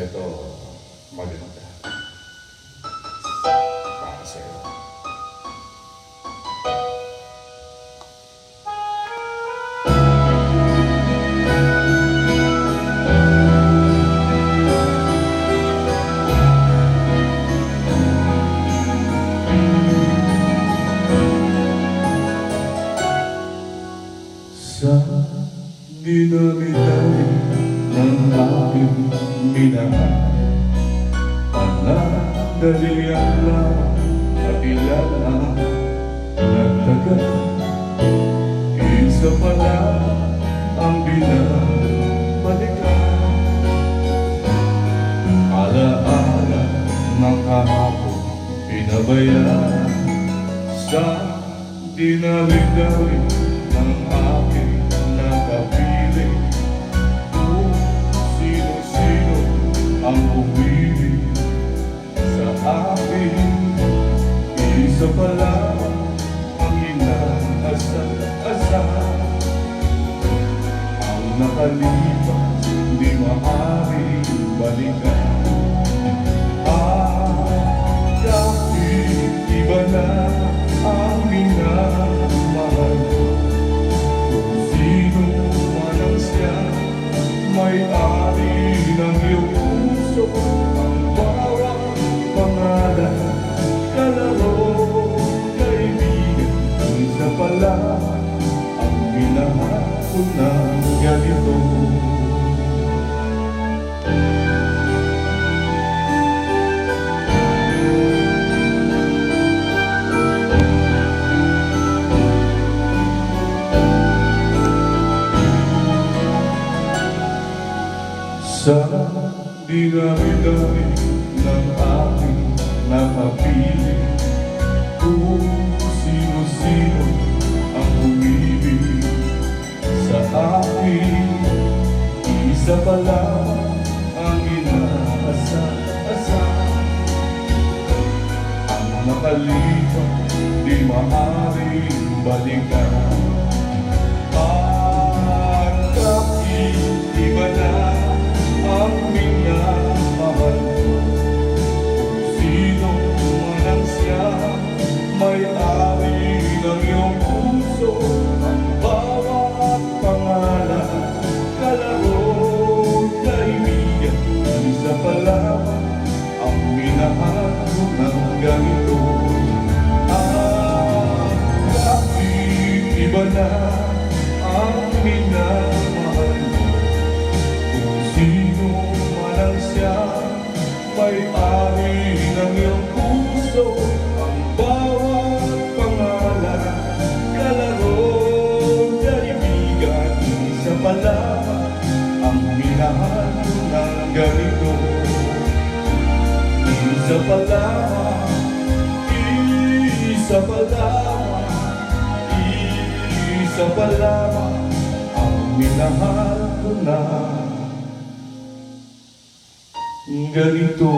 Ito, maganda. Para sa'yo. Sa dinami-dami ng aking minamahal, panandalian lang at ilan ang nagtagal. Isa pala ang binabalikan, alaala ng kahapon pinabayaan. Sa dinami-dami ng aking nakapili, kung sino-sino ang umibig sa akin. Isa pala ang inaasal-asal, ang nakalipas di maaaring balikan. Kahit iba na ang minamahal ko, kung sino man ang siya, may-ari ng iyong puso. Ang bawat pangalan, kalaro, kaibigan, isa pala ang minahal ko ng ganito. Sa dinami-dami ng aking nakapili, kung sino-sino ang umibig sa akin. Isa pala ang inaasal-asal, ang nakalipas di maaaring balikan. Iba na ang minamahal ko, kung sino man ang siya, may-ari ng iyong puso. Ang bawat pangalan, kalaro, kaibigan, isa pala ang minahal ko ng ganito. Kahit iba na ang minamahal ko, kung sino man ang siya, may-ari ng iyong puso. Ang bawat pangalan, kalaro, kaibigan, isa pala ang minahal ko ng ganito. Isa pala, isa pala, isa pala ang minahal ko na ganito.